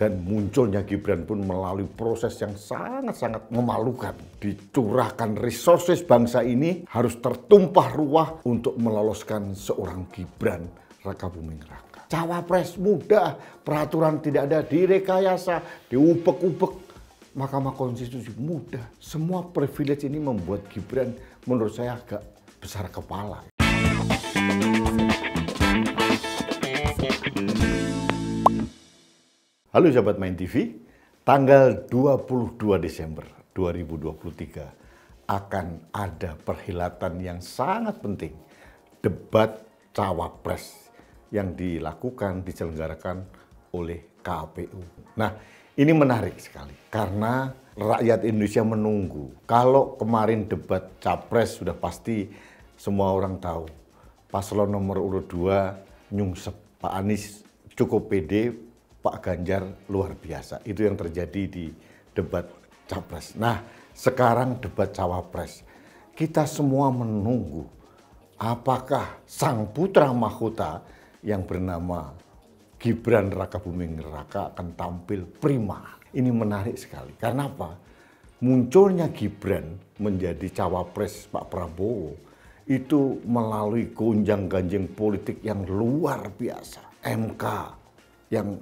Dan munculnya Gibran pun melalui proses yang sangat-sangat memalukan. Dicurahkan resources bangsa ini harus tertumpah ruah untuk meloloskan seorang Gibran Rakabuming Raka. Cawapres mudah, peraturan tidak ada, direkayasa, diubek-ubek. Mahkamah Konstitusi mudah. Semua privilege ini membuat Gibran menurut saya agak besar kepala. Halo sahabat Main TV, tanggal 22 Desember 2023 akan ada perhelatan yang sangat penting, debat Cawapres yang diselenggarakan oleh KPU. Nah, ini menarik sekali karena rakyat Indonesia menunggu. Kalau kemarin debat Capres sudah pasti semua orang tahu. Paslon nomor urut 2 nyungsep, Pak Anies cukup pede, Pak Ganjar luar biasa. Itu yang terjadi di debat Capres. Nah, sekarang debat Cawapres. Kita semua menunggu apakah sang putra mahkota yang bernama Gibran Rakabuming Raka akan tampil prima. Ini menarik sekali. Karena apa? Munculnya Gibran menjadi cawapres Pak Prabowo itu melalui gonjang-ganjing politik yang luar biasa. MK yang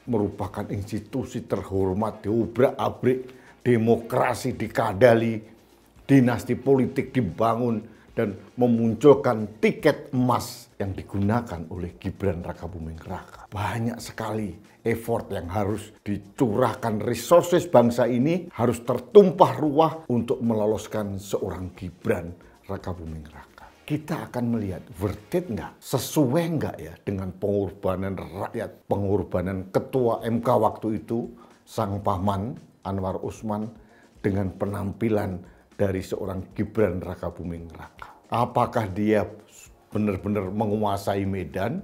merupakan institusi terhormat, diobrak-abrik, demokrasi dikadali, dinasti politik dibangun, dan memunculkan tiket emas yang digunakan oleh Gibran Rakabuming Raka. Banyak sekali effort yang harus dicurahkan, resources bangsa ini harus tertumpah ruah untuk meloloskan seorang Gibran Rakabuming Raka. Kita akan melihat worth it nggak, sesuai nggak ya dengan pengorbanan rakyat, pengorbanan ketua MK waktu itu, sang paman Anwar Usman, dengan penampilan dari seorang Gibran Rakabuming Raka. Apakah dia benar-benar menguasai medan?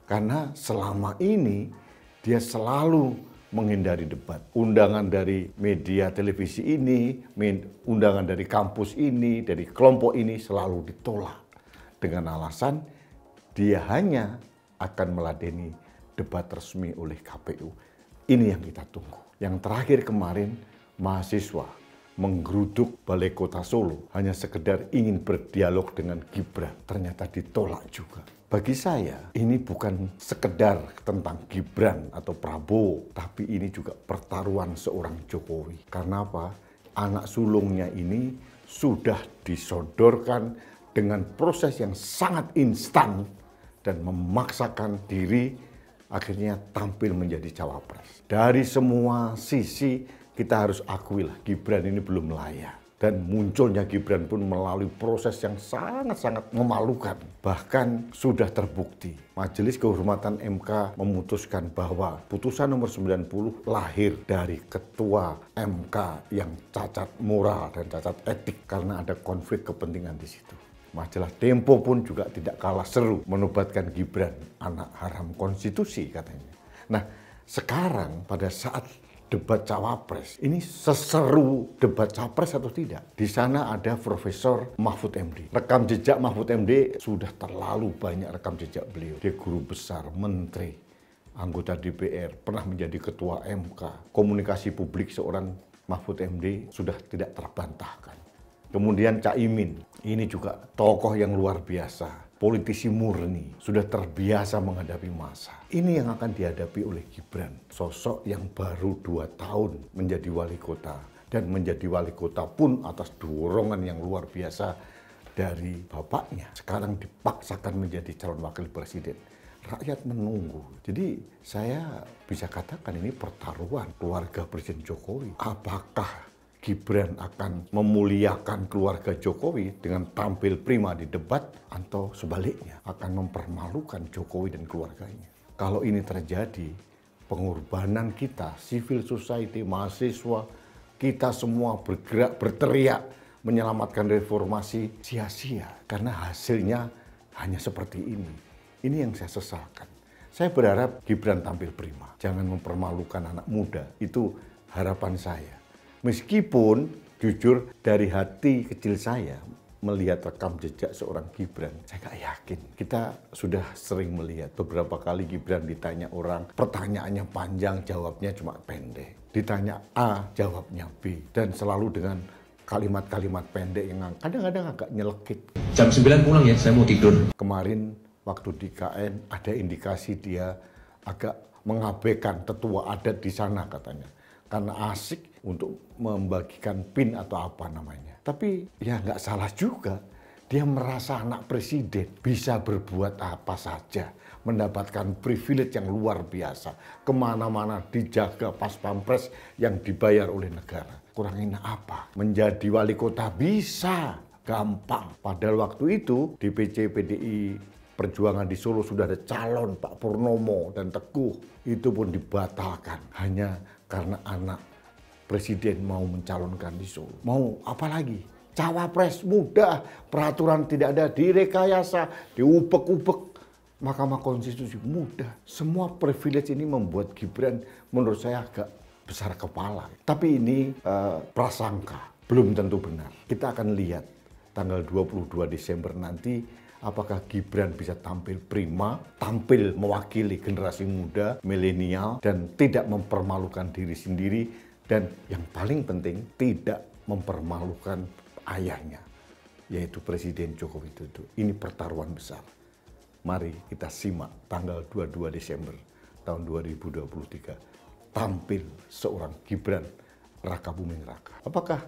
Karena selama ini dia selalu menghindari debat. Undangan dari media televisi ini, undangan dari kampus ini, dari kelompok ini selalu ditolak. Dengan alasan dia hanya akan meladeni debat resmi oleh KPU. Ini yang kita tunggu. Yang terakhir kemarin, mahasiswa menggeruduk Balai Kota Solo hanya sekedar ingin berdialog dengan Gibran, ternyata ditolak juga. Bagi saya ini bukan sekedar tentang Gibran atau Prabowo, tapi ini juga pertaruhan seorang Jokowi. Karena apa? Anak sulungnya ini sudah disodorkan dengan proses yang sangat instan dan memaksakan diri akhirnya tampil menjadi cawapres. Dari semua sisi kita harus akuilah Gibran ini belum layak. Dan munculnya Gibran pun melalui proses yang sangat-sangat memalukan. Bahkan sudah terbukti. Majelis Kehormatan MK memutuskan bahwa putusan nomor 90 lahir dari ketua MK yang cacat moral dan cacat etik karena ada konflik kepentingan di situ. Majalah Tempo pun juga tidak kalah seru menobatkan Gibran, anak haram konstitusi katanya. Nah, sekarang pada saat debat Cawapres, ini seseru debat Capres atau tidak? Di sana ada Profesor Mahfud MD. Rekam jejak Mahfud MD sudah terlalu banyak rekam jejak beliau. Dia guru besar, menteri, anggota DPR, pernah menjadi ketua MK. Komunikasi publik seorang Mahfud MD sudah tidak terbantahkan. Kemudian Caimin, ini juga tokoh yang luar biasa. Politisi murni, sudah terbiasa menghadapi masa. Ini yang akan dihadapi oleh Gibran. Sosok yang baru 2 tahun menjadi wali kota. Dan menjadi wali kota pun atas dorongan yang luar biasa dari bapaknya. Sekarang dipaksakan menjadi calon wakil presiden. Rakyat menunggu. Jadi saya bisa katakan ini pertaruhan keluarga Presiden Jokowi. Apakah Gibran akan memuliakan keluarga Jokowi dengan tampil prima di debat atau sebaliknya akan mempermalukan Jokowi dan keluarganya. Kalau ini terjadi, pengorbanan kita, civil society, mahasiswa, kita semua bergerak, berteriak, menyelamatkan reformasi sia-sia. Karena hasilnya hanya seperti ini. Ini yang saya sesalkan. Saya berharap Gibran tampil prima. Jangan mempermalukan anak muda. Itu harapan saya. Meskipun jujur dari hati kecil saya melihat rekam jejak seorang Gibran, saya nggak yakin. Kita sudah sering melihat beberapa kali Gibran ditanya orang, pertanyaannya panjang, jawabnya cuma pendek. Ditanya A, jawabnya B. Dan selalu dengan kalimat-kalimat pendek yang kadang-kadang agak nyelekit. Jam 9 pulang ya, saya mau tidur. Kemarin waktu di KN ada indikasi dia agak mengabaikan tetua adat di sana katanya. Karena asik untuk membagikan PIN atau apa namanya. Tapi ya nggak salah juga. Dia merasa anak presiden bisa berbuat apa saja. Mendapatkan privilege yang luar biasa. Kemana-mana dijaga pas pampres yang dibayar oleh negara. Kurangin apa? Menjadi wali kota bisa, gampang. Padahal waktu itu DPC PDI Perjuangan di Solo sudah ada calon Pak Purnomo dan Teguh. Itu pun dibatalkan hanya karena anak presiden mau mencalonkan di Solo. Mau apa lagi? Cawapres mudah, peraturan tidak ada, direkayasa, diubek-ubek. Mahkamah Konstitusi mudah. Semua privilege ini membuat Gibran menurut saya agak besar kepala. Tapi ini prasangka, belum tentu benar. Kita akan lihat tanggal 22 Desember nanti apakah Gibran bisa tampil prima, tampil mewakili generasi muda, milenial, dan tidak mempermalukan diri sendiri. Dan yang paling penting, tidak mempermalukan ayahnya, yaitu Presiden Joko Widodo. Ini pertaruhan besar. Mari kita simak tanggal 22 Desember tahun 2023. Tampil seorang Gibran Raka Buming Raka. Apakah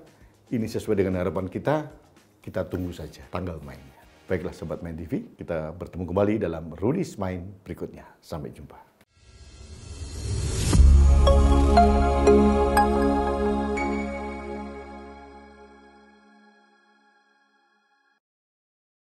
ini sesuai dengan harapan kita? Kita tunggu saja tanggal mainnya. Baiklah Sobat Main TV, kita bertemu kembali dalam Rudy's Main berikutnya. Sampai jumpa.